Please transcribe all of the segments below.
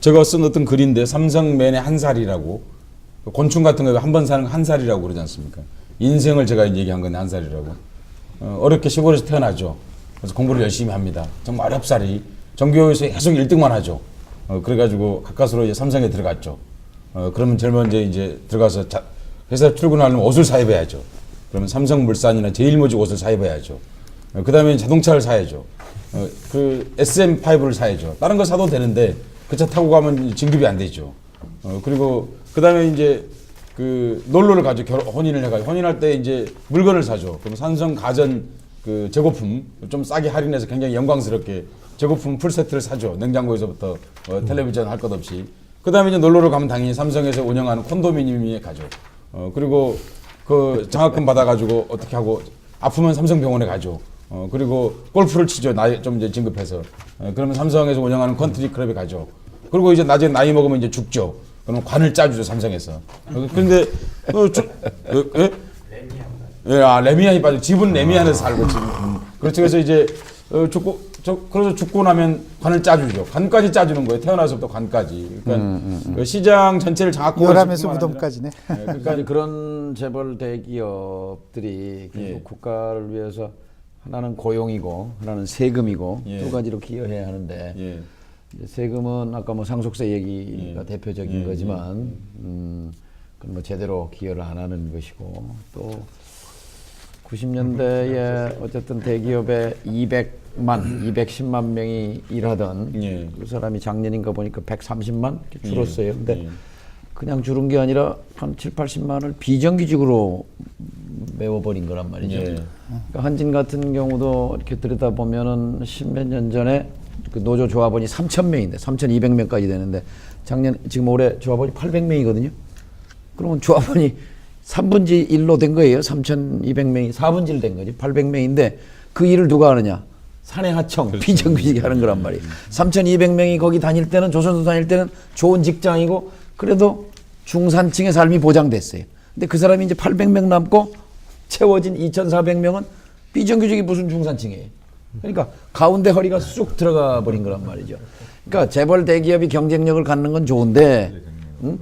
제가 쓴 어떤 글인데 삼성맨의 한 살이라고 곤충 같은 거 한 번 사는 거 한 살이라고 그러지 않습니까? 인생을 제가 얘기한 건데 한 살이라고. 어렵게 시골에서 태어나죠. 그래서 공부를 열심히 합니다. 정말 어렵사리 전교에서 계속 1등만 하죠. 그래가지고 가까스로 이제 삼성에 들어갔죠. 그러면 제일 먼저 이제 들어가서 회사 출근하려면 옷을 사 입어야죠. 그러면 삼성물산이나 제일모직 옷을 사 입어야죠. 그 다음에 자동차를 사야죠. 그 SM5를 사야죠. 다른 거 사도 되는데 그 차 타고 가면 진급이 안 되죠. 그리고 그 다음에 이제 그 놀러를 가죠. 혼인을 해가지고 혼인할 때 이제 물건을 사죠. 그럼 삼성 가전 그 재고품 좀 싸게 할인해서 굉장히 영광스럽게 재고품 풀 세트를 사죠. 냉장고에서부터 텔레비전 할 것 없이. 그 다음에 이제 놀러를 가면 당연히 삼성에서 운영하는 콘도미니엄에 가죠. 그리고 그 장학금 받아가지고 어떻게 하고 아프면 삼성병원에 가죠. 그리고 골프를 치죠. 나이 좀 이제 진급해서. 그러면 삼성에서 운영하는 컨트리 클럽에 가죠. 그리고 이제 나중에 나이 먹으면 이제 죽죠. 그러면 관을 짜주죠, 삼성에서. 그런데 예? 예, 아, 레미안이 빠져. 집은 레미안에서 살고 지금. 그렇죠. 그래서 이제 그래서 죽고 나면 관을 짜주죠. 관까지 짜주는 거예요. 태어나서부터 관까지. 그러니까 그 시장 전체를 장악하고 열하면서 무덤까지네. 그러니까 그런 재벌 대기업들이 예. 국가를 위해서 하나는 고용이고 하나는 세금이고 예. 두 가지로 기여해야 하는데 예. 이제 세금은 아까 뭐 상속세 얘기가 대표적인 거지만 그건 뭐 제대로 기여를 안 하는 것이고 또 90년대에 어쨌든 대기업에 210만 명이 일하던 예. 그 사람이 작년인가 보니까 130만 이렇게 줄었어요. 근데 그냥 줄은 게 아니라 한 7, 80만을 비정규직으로 메워버린 거란 말이죠. 예. 그러니까 한진 같은 경우도 이렇게 들여다보면은 10몇 년 전에 그 노조 조합원이 3,000명인데 3,200명까지 되는데 지금 올해 조합원이 800명이거든요. 그러면 조합원이 3분의 1로 된 거예요. 3,200명이 4분의 1 된 거지. 800명인데 그 일을 누가 하느냐? 사내하청 그렇죠. 비정규직이 하는 거란 말이에요. 3,200명이 거기 다닐 때는 조선소 다닐 때는 좋은 직장이고 그래도 중산층의 삶이 보장됐어요. 근데 그 사람이 이제 800명 남고 채워진 2,400명은 비정규직이 무슨 중산층이에요. 그러니까 가운데 허리가 쑥 들어가 버린 거란 말이죠. 그러니까 재벌 대기업이 경쟁력을 갖는 건 좋은데 응?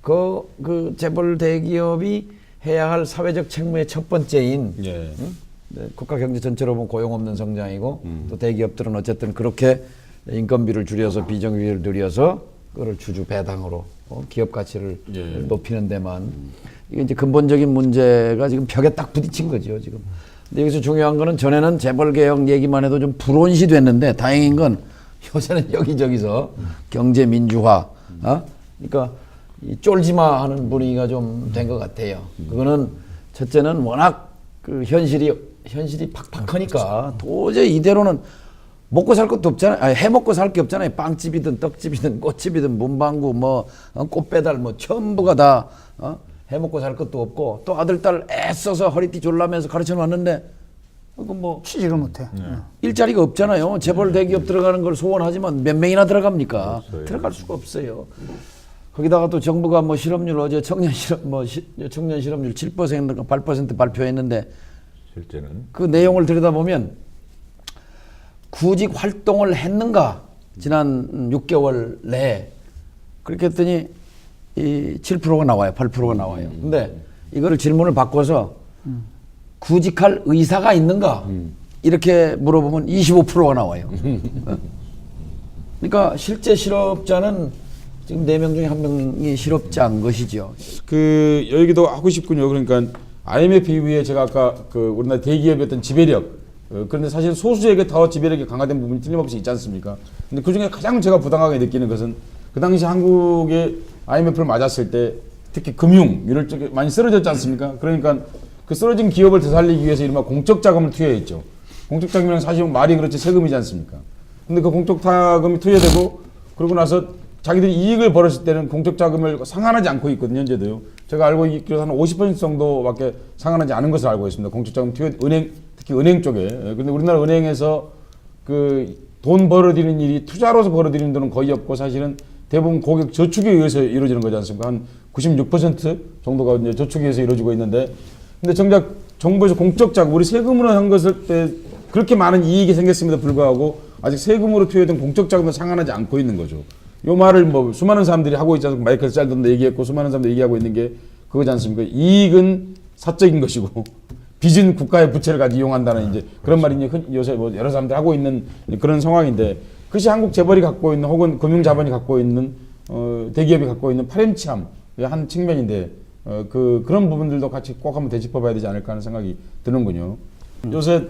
그 재벌 대기업이 해야 할 사회적 책무의 첫 번째인 예. 응? 네, 국가 경제 전체로 보면 고용 없는 성장이고 또 대기업들은 어쨌든 그렇게 인건비를 줄여서 비정규직을 늘려서 그걸 주주 배당으로 기업 가치를 높이는 데만 이게 이제 근본적인 문제가 지금 벽에 딱 부딪힌 거죠 지금. 근데 여기서 중요한 거는 전에는 재벌 개혁 얘기만 해도 좀 불온시 됐는데 다행인 건 요새는 여기저기서 경제 민주화, 그러니까 이 쫄지마 하는 분위기가 좀 된 것 같아요. 그거는 첫째는 워낙 그 현실이 팍팍하니까 도저히 이대로는 먹고 살 것도 없잖아요. 아니, 해 먹고 살 게 없잖아요. 빵집이든 떡집이든 꽃집이든 문방구 뭐 꽃배달 뭐 전부가 다 해 먹고 살 것도 없고 또 아들 딸 애써서 허리띠 졸라면서 가르쳐 놨는데 그 뭐 취직을 못해. 일자리가 없잖아요. 재벌 대기업 들어가는 걸 소원하지만 몇 명이나 들어갑니까? 들어갈 수가 없어요. 거기다가 또 정부가 뭐 실업률 어제 청년 실업률 7%가 8% 발표했는데 실제는 그 내용을 들여다보면 구직 활동을 했는가 지난 6개월 내에 그렇게 했더니 이 7%가 나와요. 8%가 나와요. 근데 이거를 질문을 바꿔서 구직할 의사가 있는가 이렇게 물어보면 25%가 나와요. 그러니까 실제 실업자는 지금 4명 중에 1명이 실업자인 것이죠. 그 여기도 하고 싶군요. 그러니까 IMF 이후에 제가 아까 그 우리나라 대기업의 어떤 지배력 그런데 사실 소수에게 더 지배력이 강화된 부분이 틀림없이 있지 않습니까? 근데 그 중에 가장 제가 부당하게 느끼는 것은 그 당시 한국의 IMF를 맞았을 때 특히 금융 이럴 쪽에 많이 쓰러졌지 않습니까? 그러니까 그 쓰러진 기업을 되살리기 위해서 이른바 공적 자금을 투여했죠. 공적 자금이란 사실 말이 그렇지 세금이지 않습니까? 근데 그 공적 자금이 투여되고 그러고 나서 자기들이 이익을 벌었을 때는 공적 자금을 상환하지 않고 있거든요, 현재도요. 제가 알고 있기로 한 50% 정도밖에 상환하지 않은 것을 알고 있습니다. 공적 자금 투여 은행 특히 은행 쪽에. 그런데 우리나라 은행에서 그 돈 벌어들이는 일이 투자로서 벌어들이는 돈은 거의 없고 사실은 대부분 고객 저축에 의해서 이루어지는 거지 않습니까? 한 96% 정도가 이제 저축에 의해서 이루어지고 있는데, 근데 정작 정부에서 공적 자금, 우리 세금으로 한 것을 때 그렇게 많은 이익이 생겼음에도 불구하고 아직 세금으로 투여된 공적 자금을 상환하지 않고 있는 거죠. 요 말을 뭐 수많은 사람들이 하고 있지 않습니까? 마이클 셀던도 얘기했고 수많은 사람들이 얘기하고 있는 게 그거지 않습니까? 이익은 사적인 것이고 빚은 국가의 부채를 가지고 이용한다는 이제 그런 말이 이제 요새 뭐 여러 사람들이 하고 있는 그런 상황인데 그것이 한국 재벌이 갖고 있는 혹은 금융자본이 갖고 있는 대기업이 갖고 있는 파렴치함의 한 측면인데 그런 부분들도 같이 꼭 한번 되짚어봐야 되지 않을까 하는 생각이 드는군요. 요새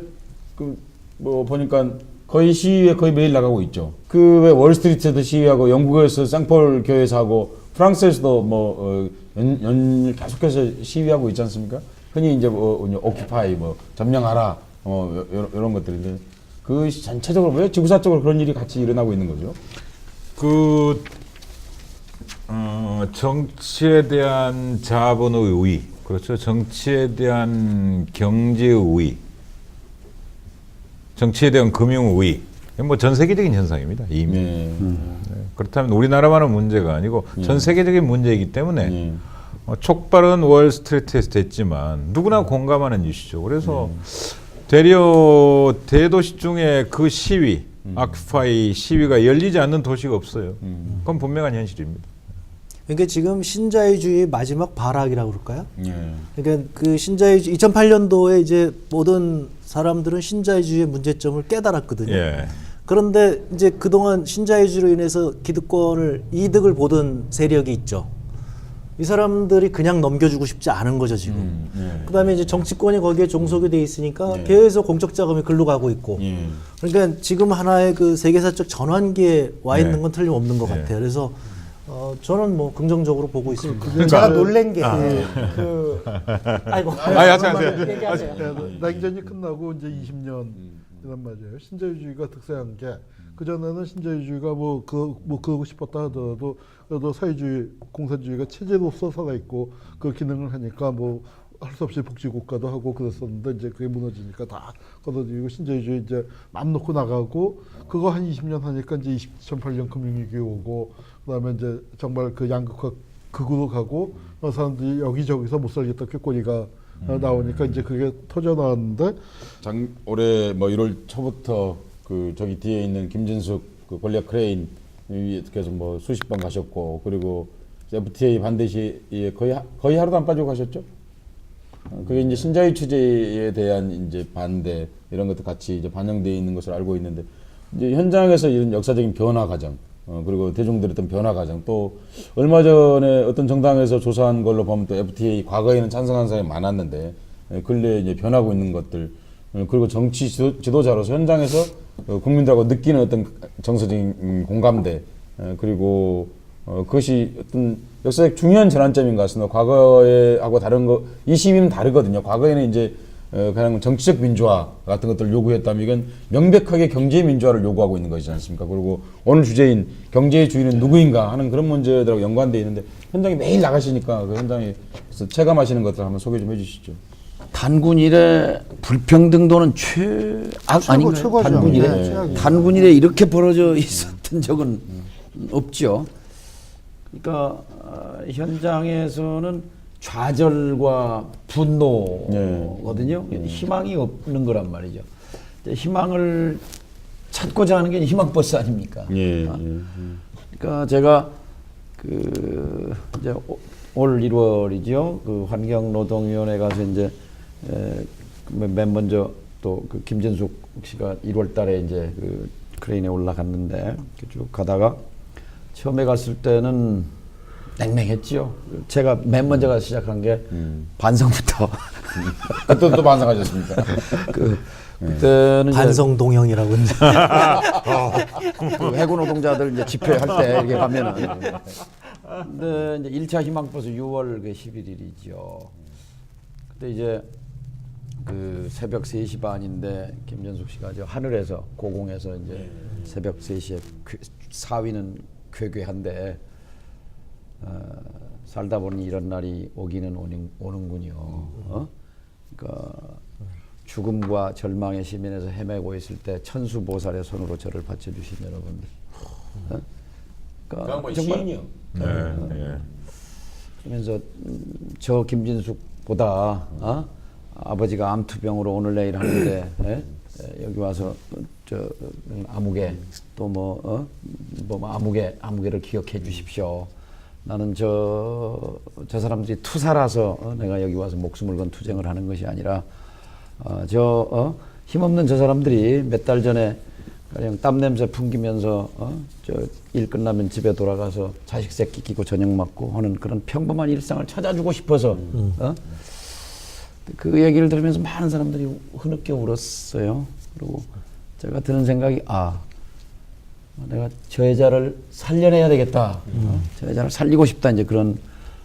뭐 보니까 거의 시위에 거의 매일 나가고 있죠. 그 왜 월스트리트에도 시위하고 영국에서 쌍폴 교회에서 하고 프랑스에서도 뭐 연일 계속해서 시위하고 있지 않습니까? 흔히 이제 오큐파이 뭐 점령하라 이런 것들인데 그 전체적으로 왜 지구사적으로 그런 일이 같이 일어나고 있는 거죠? 정치에 대한 자본의 우위, 그렇죠. 정치에 대한 경제의 우위, 정치에 대한 금융 우위, 뭐 전 세계적인 현상입니다. 이미. 네. 그렇다면 우리나라만은 문제가 아니고 전 세계적인 문제이기 때문에 네. 촉발은 월스트리트에서 됐지만 누구나 공감하는 이슈죠. 그래서 대려 대도시 중에 그 시위, 아큐파이 시위가 열리지 않는 도시가 없어요. 그건 분명한 현실입니다. 그러니까 지금 신자유주의의 마지막 발악이라고 그럴까요? 네. 그러니까 그 신자유주의 2008년도에 이제 모든 사람들은 신자유주의의 문제점을 깨달았거든요. 예. 그런데 이제 그동안 신자유주의로 인해서 기득권을 이득을 보던 세력이 있죠. 이 사람들이 그냥 넘겨주고 싶지 않은 거죠 지금. 그다음에 이제 정치권이 거기에 종속이 돼 있으니까 계속 공적 자금이 글로 가고 있고. 그러니까 지금 하나의 그 세계사적 전환기에 와 있는 건 틀림없는 것 같아요. 그래서 저는 뭐 긍정적으로 보고 있습니다. 제가 놀란 게 아이고. 하세요. 냉전이 끝나고 이제 20년 이란 말이에요. 신자유주의가 득세한 게 그전에는 신자유주의가 그러고 싶었다 하더라도 그래도 사회주의, 공산주의가 체제로서 살아있고 그 기능을 하니까 뭐 할 수 없이 복지국가도 하고 그랬었는데 이제 그게 무너지니까 다 걷어들이고 신자유주의 이제 맘 놓고 나가고 그거 한 20년 하니까 이제 2008년 금융위기 오고 그다음에 이제 정말 그 양극화 극으로 가고 사람들이 여기저기서 못 살겠다 꾀꼬리가 나오니까 이제 그게 터져 나왔는데 올해 뭐 1월 초부터 그 저기 뒤에 있는 김진숙 그 권력 크레인 계속 뭐 수십 번 가셨고 그리고 FTA 반대 시에 거의 하루도 안 빠지고 가셨죠? 그게 이제 신자유 취재에 대한 이제 반대 이런 것도 같이 이제 반영되어 있는 것으로 알고 있는데 이제 현장에서 이런 역사적인 변화 과정 그리고 대중들의 어떤 변화 과정 또 얼마 전에 어떤 정당에서 조사한 걸로 보면 또 FTA 과거에는 찬성하는 사람이 많았는데 근래에 이제 변하고 있는 것들 그리고 정치 지도자로서 현장에서 국민들하고 느끼는 어떤 정서적인 공감대 그리고 그것이 어떤 역사적 중요한 전환점인 것 같습니다. 과거에하고 다른 거, 이 시위는 다르거든요. 과거에는 이제 그냥 정치적 민주화 같은 것들을 요구했다면 이건 명백하게 경제 민주화를 요구하고 있는 것이지 않습니까? 그리고 오늘 주제인 경제의 주인은 누구인가 하는 그런 문제들하고 연관되어 있는데 현장에 매일 나가시니까 그 현장에서 체감하시는 것들 한번 소개 좀 해주시죠. 단군 이래 불평등도는 아닌가요? 최고죠. 단군 이래 네, 최악이에요. 단군 이래 이렇게 벌어져 있었던 적은 없죠. 그러니까 현장에서는 좌절과 분노거든요. 희망이 없는 거란 말이죠. 희망을 찾고자 하는 게 희망버스 아닙니까? 그러니까 제가 이제 올 1월이죠. 그 환경노동위원회 가서 이제 맨 먼저 또 그 김진숙 씨가 1월달에 이제 그 크레인에 올라갔는데 쭉 가다가 처음에 갔을 때는 냉랭했지요. 제가 맨 먼저 가서 시작한 게 반성부터. 그때 또 반성하셨습니까? 그때는 반성동형이라고 이제. 그 해군 노동자들 이제 집회할 때 이렇게 가면은. 근데 이제 1차 희망버스 6월 그 11일이죠. 그때 이제 그 새벽 3시 반인데 김전숙 씨가 저 하늘에서 고공에서 이제 새벽 3시에 사위는 쾌괴한데 살다 보니 이런 날이 오기는 오는군요. 그러니까 죽음과 절망의 시민에서 헤매고 있을 때 천수보살의 손으로 저를 받쳐주신 여러분들. 그러니까 정말 시인이요. 그러면서 저 김진숙보다 아버지가 암투병으로 오늘 내일 하는데 여기 와서 저 암흑에 또 뭐 뭐 아무개를 기억해 주십시오. 나는 저 사람들이 투사라서 내가 여기 와서 목숨을 건 투쟁을 하는 것이 아니라 힘없는 저 사람들이 몇 달 전에 그냥 땀 냄새 풍기면서 저 일 끝나면 집에 돌아가서 자식 새끼 끼고 저녁 먹고 하는 그런 평범한 일상을 찾아주고 싶어서 그 얘기를 들으면서 많은 사람들이 흐느껴 울었어요. 그리고 제가 드는 생각이 내가 저 여자를 살려내야 되겠다. 저 여자를 살리고 싶다. 이제 그런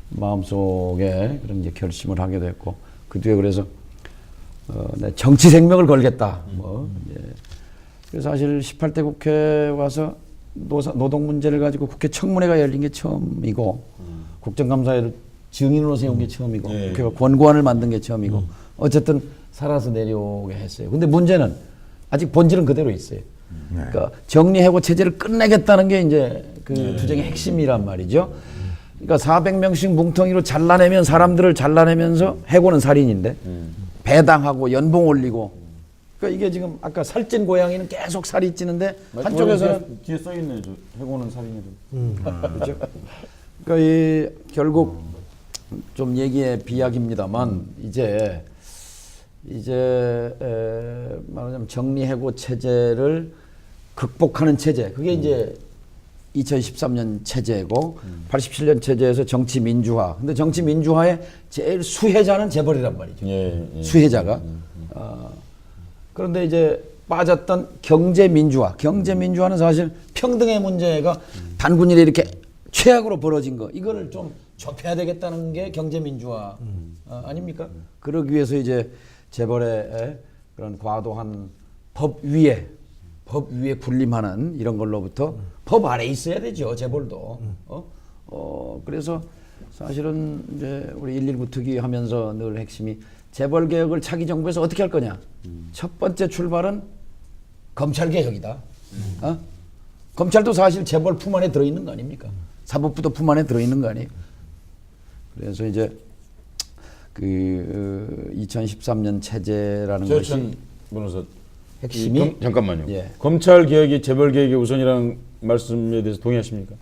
마음속에 그런 이제 결심을 하게 됐고 그 뒤에 그래서 내 정치 생명을 걸겠다. 그래서 사실 18대 국회 와서 노동 문제를 가지고 국회 청문회가 열린 게 처음이고 국정감사를 증인으로 세운 게 처음이고 국회가 권고안을 만든 게 처음이고 어쨌든 살아서 내려오게 했어요. 근데 문제는 아직 본질은 그대로 있어요. 그러니까 정리해고 체제를 끝내겠다는 게 이제 그 투쟁의 핵심이란 말이죠. 그러니까 400명씩 뭉텅이로 잘라내면 사람들을 잘라내면서 해고는 살인인데 배당하고 연봉 올리고 그러니까 이게 지금 아까 살찐 고양이는 계속 살이 찌는데 한쪽에서는 뒤에 써 있네. 저 해고는 살인이도. 그렇죠. 그러니까 이 결국 좀 얘기의 비약입니다만 이제 말하자면 정리해고 체제를 극복하는 체제 그게 이제 2013년 체제고 87년 체제에서 정치 민주화. 근데 정치 민주화의 제일 수혜자는 재벌이란 말이죠. 수혜자가. 그런데 이제 빠졌던 경제 민주화. 경제 민주화는 사실 평등의 문제가 단군일에 이렇게 최악으로 벌어진 거. 이거를 좀 좁혀야 되겠다는 게 경제 민주화 아닙니까? 그러기 위해서 이제 재벌의 그런 과도한 법 위에 군림하는 이런 걸로부터 법 아래 있어야 되죠. 재벌도. 그래서 사실은 이제 우리 119 특위 하면서 늘 핵심이 재벌 개혁을 차기 정부에서 어떻게 할 거냐. 첫 번째 출발은 검찰 개혁이다. 검찰도 사실 재벌 품 안에 들어있는 거 아닙니까? 사법부도 품 안에 들어있는 거 아니에요. 그래서 이제 그 2013년 체제라는 것이 변호사 핵심이 잠깐만요. 예. 검찰 개혁이 재벌 개혁의 우선이라는 말씀에 대해서 동의하십니까?